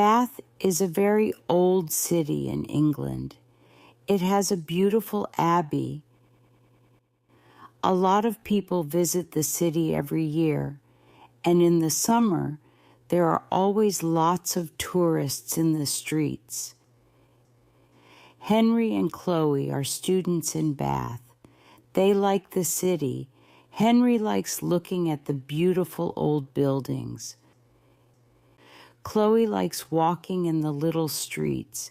Bath is a very old city in England. It has a beautiful abbey. A lot of people visit the city every year, and in the summer, there are always lots of tourists in the streets. Henry and Chloe are students in Bath. They like the city. Henry likes looking at the beautiful old buildings. Chloe likes walking in the little streets.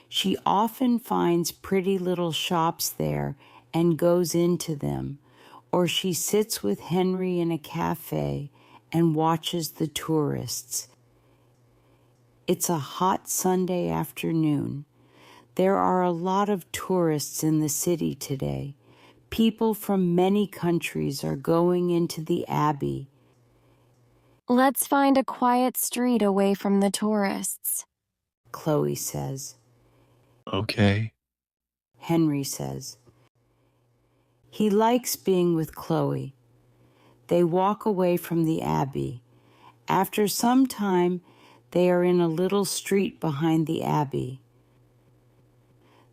She often finds pretty little shops there and goes into them, or she sits with Henry in a cafe and watches the tourists. It's a hot Sunday afternoon. There are a lot of tourists in the city today. People from many countries are going into the abbey. Let's find a quiet street away from the tourists, Chloe says. Okay. Henry says. He likes being with Chloe. They walk away from the abbey. After some time, they are in a little street behind the abbey.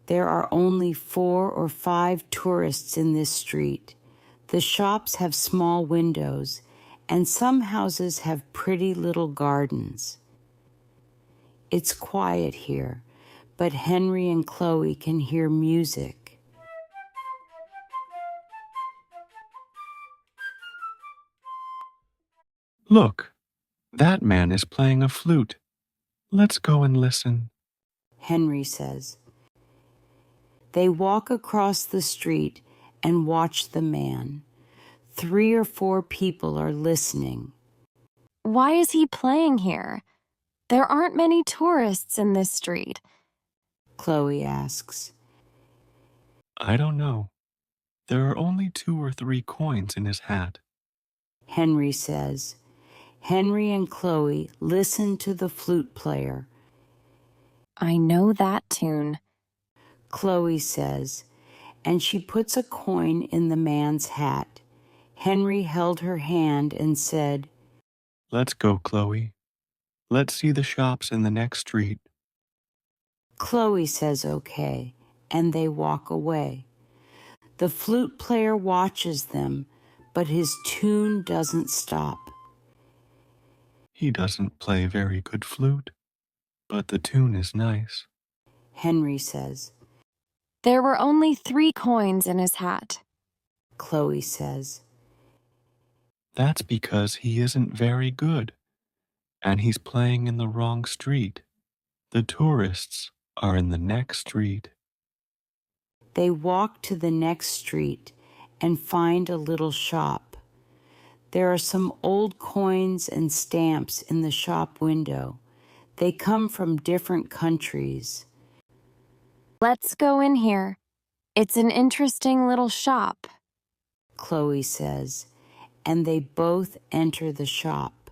There are only 4 or 5 tourists in this street. The shops have small windows, and some houses have pretty little gardens. It's quiet here, but Henry and Chloe can hear music. Look, that man is playing a flute. Let's go and listen, Henry says. They walk across the street and watch the man. 3 or 4 people are listening. Why is he playing here? There aren't many tourists in this street, Chloe asks. I don't know. There are only 2 or 3 coins in his hat. Henry says. Henry and Chloe listen to the flute player. I know that tune, Chloe says, and she puts a coin in the man's hat. Henry held her hand and said, Let's go, Chloe. Let's see the shops in the next street. Chloe says okay, and they walk away. The flute player watches them, but his tune doesn't stop. He doesn't play very good flute, but the tune is nice, Henry says. There were only 3 coins in his hat, Chloe says. That's because he isn't very good, and he's playing in the wrong street. The tourists are in the next street. They walk to the next street and find a little shop. There are some old coins and stamps in the shop window. They come from different countries. Let's go in here. It's an interesting little shop, Chloe says, and they both enter the shop.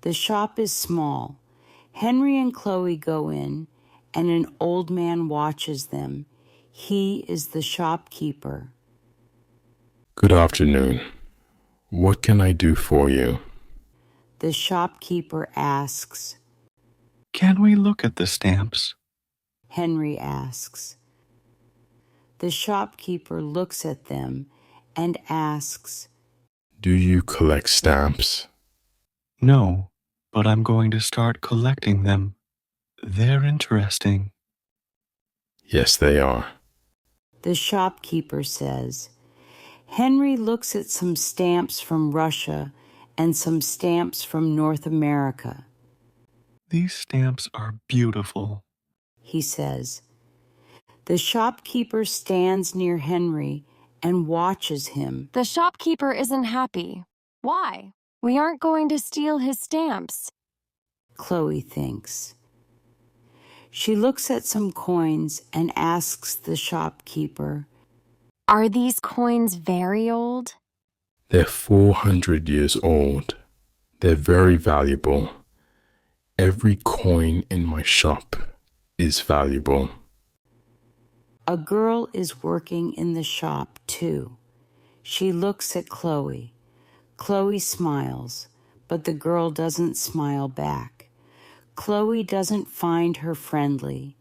The shop is small. Henry and Chloe go in, and an old man watches them. He is the shopkeeper. Good afternoon. What can I do for you? The shopkeeper asks. Can we look at the stamps? Henry asks. The shopkeeper looks at them and asks, Do you collect stamps? No, but I'm going to start collecting them. They're interesting. Yes, they are. The shopkeeper says. Henry looks at some stamps from Russia and some stamps from North America. These stamps are beautiful, he says. The shopkeeper stands near Henry and watches him. The shopkeeper isn't happy. Why? We aren't going to steal his stamps, Chloe thinks. She looks at some coins and asks the shopkeeper, Are these coins very old? They're 400 years old. They're very valuable. Every coin in my shop is valuable. A girl is working in the shop, too. She looks at Chloe. Chloe smiles, but the girl doesn't smile back. Chloe doesn't find her friendly.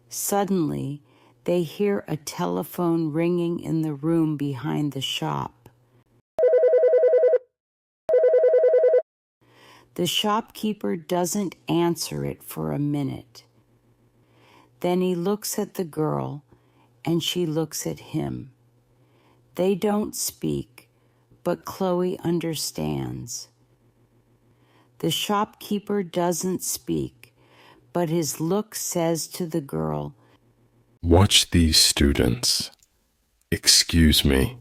Suddenly, they hear a telephone ringing in the room behind the shop. The shopkeeper doesn't answer it for a minute. Then he looks at the girl, and she looks at him. They don't speak, but Chloe understands. The shopkeeper doesn't speak, but his look says to the girl, "Watch these students. Excuse me."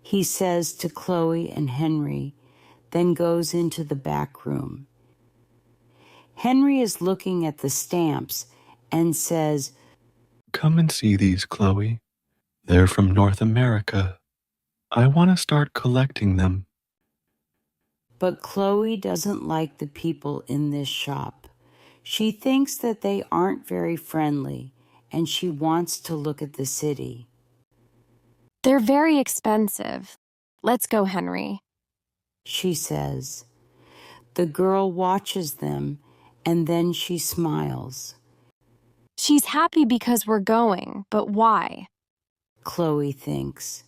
he says to Chloe and Henry, then goes into the back room. Henry is looking at the stamps and says, Come and see these, Chloe. They're from North America. I want to start collecting them. but Chloe doesn't like the people in this shop. She thinks that they aren't very friendly, and she wants to look at the city. They're very expensive. Let's go, Henry. She says. The girl watches them, and then she smiles. She's happy because we're going, but why? Chloe thinks.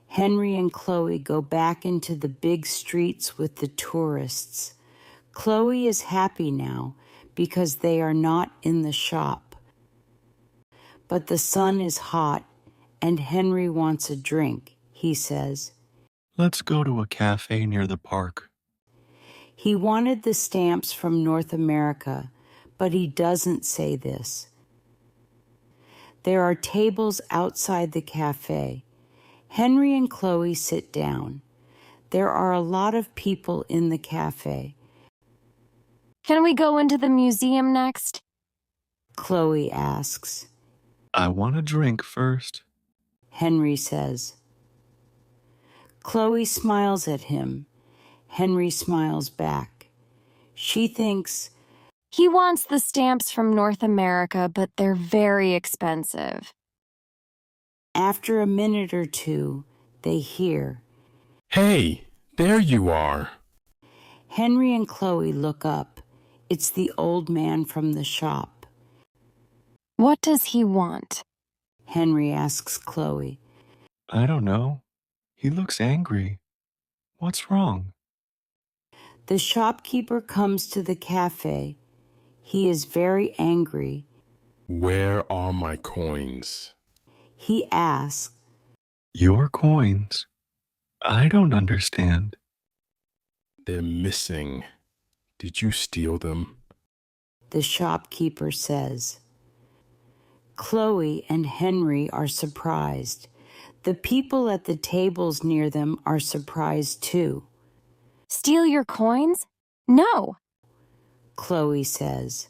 Henry and Chloe go back into the big streets with the tourists. Chloe is happy now because they are not in the shop. But the sun is hot, and Henry wants a drink, he says. Let's go to a cafe near the park. He wanted the stamps from North America, but he doesn't say this. There are tables outside the cafe. Henry and Chloe sit down. There are a lot of people in the cafe. Can we go into the museum next? Chloe asks. I want a drink first. Henry says. Chloe smiles at him. Henry smiles back. She thinks, He wants the stamps from North America, but they're very expensive. after a minute or two, they hear. "Hey, there you are." Henry and Chloe look up. It's the old man from the shop. What does he want? Henry asks Chloe. I don't know. He looks angry. What's wrong? The shopkeeper comes to the cafe. He is very angry. "Where are my coins?" He asks, Your coins? I don't understand. "They're missing. Did you steal them?" the shopkeeper says. Chloe and Henry are surprised. The people at the tables near them are surprised too. Steal your coins? No. Chloe says.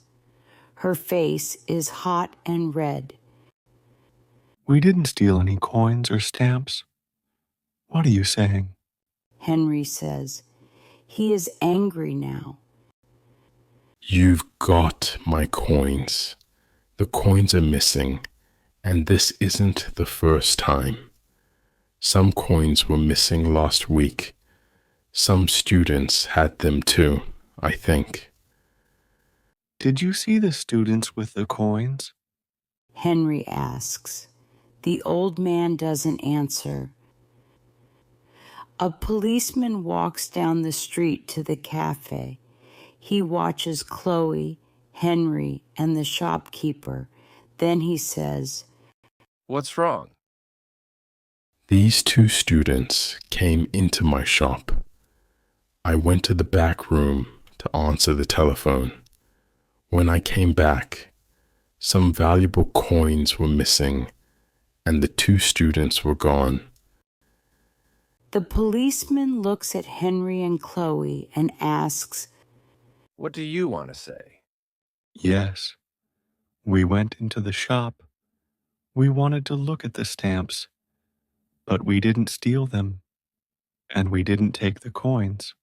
Her face is hot and red. We didn't steal any coins or stamps. What are you saying? Henry says. He is angry now. "You've got my coins. The coins are missing, and this isn't the first time. Some coins were missing last week. Some students had them too, I think." Did you see the students with the coins? Henry asks. The old man doesn't answer. A policeman walks down the street to the cafe. He watches Chloe, Henry, and the shopkeeper. Then he says, What's wrong? "These two students came into my shop. I went to the back room to answer the telephone. When I came back, some valuable coins were missing, and the two students were gone." The policeman looks at Henry and Chloe and asks, What do you want to say? Yes. We went into the shop. We wanted to look at the stamps, but we didn't steal them, and we didn't take the coins.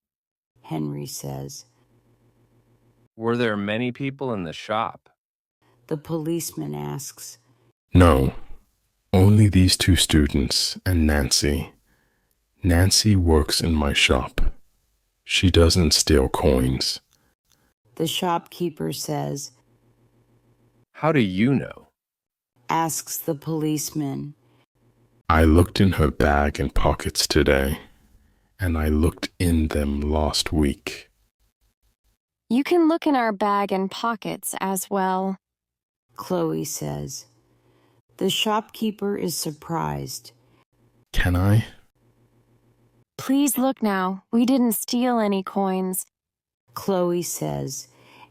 Henry says. Were there many people in the shop? The policeman asks. "No, only these two students and Nancy. Nancy works in my shop. She doesn't steal coins." The shopkeeper says, How do you know? asks the policeman. I looked in her bag and pockets today, and I looked in them last week. You can look in our bag and pockets as well. Chloe says. The shopkeeper is surprised. Can I? Please look now. We didn't steal any coins. Chloe says,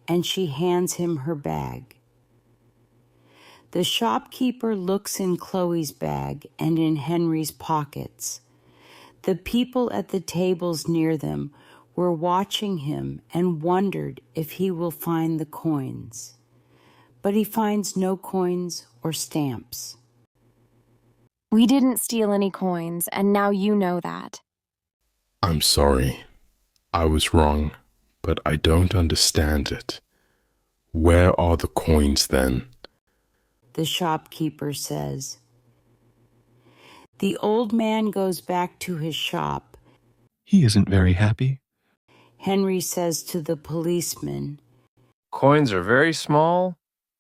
and she hands him her bag. The shopkeeper looks in Chloe's bag and in Henry's pockets. The people at the tables near them were watching him and wondered if he will find the coins. But he finds no coins or stamps. We didn't steal any coins, and now you know that. I'm sorry. I was wrong, but I don't understand it. Where are the coins then? The shopkeeper says. The old man goes back to his shop. He isn't very happy. Henry says to the policeman. Coins are very small.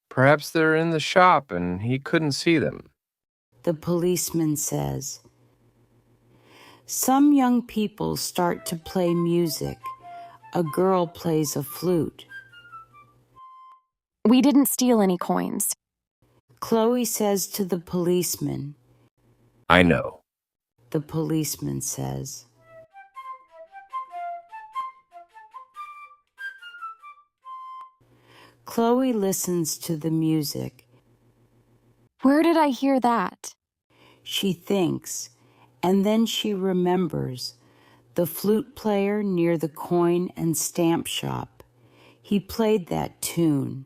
Perhaps they're in the shop and he couldn't see them. The policeman says. Some young people start to play music. A girl plays a flute. We didn't steal any coins. Chloe says to the policeman. I know. The policeman says. Chloe listens to the music. Where did I hear that? She thinks, and then she remembers the flute player near the coin and stamp shop. He played that tune.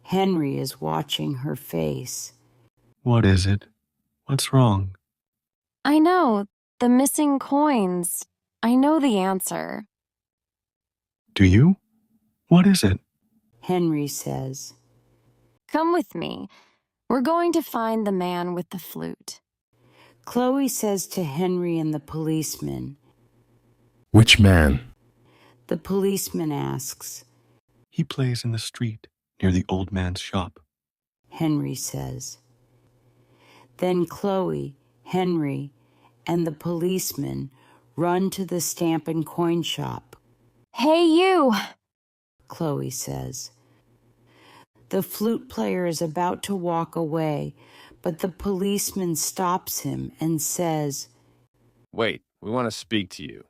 Henry is watching her face. What is it? What's wrong? I know, the missing coins. I know the answer. Do you? What is it? Henry says. Come with me. We're going to find the man with the flute. Chloe says to Henry and the policeman. Which man? The policeman asks. He plays in the street near the old man's shop. Henry says. Then Chloe, Henry, and the policeman run to the stamp and coin shop. Hey, you! Chloe says. The flute player is about to walk away, but the policeman stops him and says, Wait, we want to speak to you.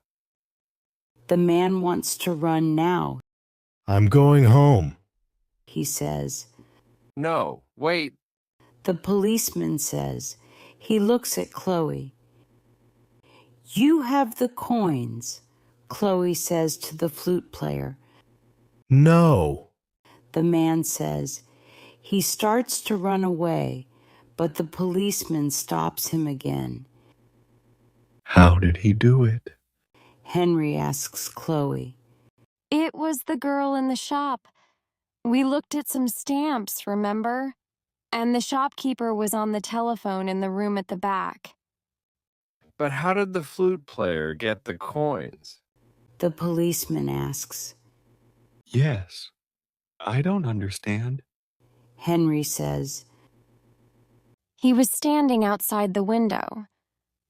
The man wants to run now, I'm going home. he says. No, wait. The policeman says. He looks at Chloe. You have the coins, Chloe says to the flute player. No. The man says. He starts to run away, but the policeman stops him again. How did he do it? Henry asks Chloe. It was the girl in the shop. We looked at some stamps, remember? And the shopkeeper was on the telephone in the room at the back. But how did the flute player get the coins? The policeman asks. Yes. I don't understand. Henry says. He was standing outside the window.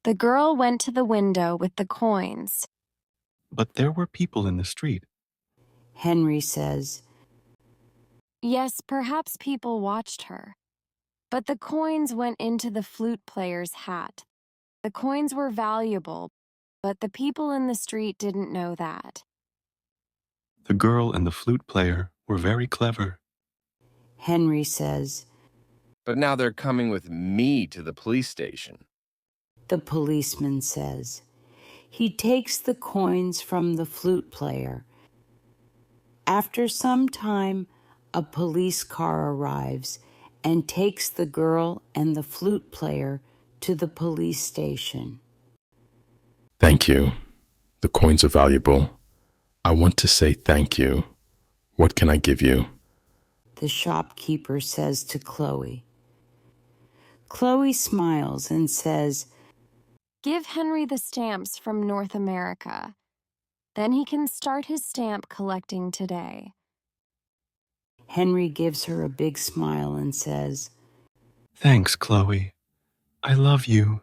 The girl went to the window with the coins. But there were people in the street. Henry says. Yes, perhaps people watched her. But the coins went into the flute player's hat. The coins were valuable, but the people in the street didn't know that. The girl and the flute player were very clever. Henry says. But now they're coming with me to the police station. The policeman says. He takes the coins from the flute player. After some time, a police car arrives and takes the girl and the flute player to the police station. Thank you. The coins are valuable. I want to say thank you. What can I give you? The shopkeeper says to Chloe. Chloe smiles and says, Give Henry the stamps from North America. Then he can start his stamp collecting today. Henry gives her a big smile and says, Thanks, Chloe. I love you.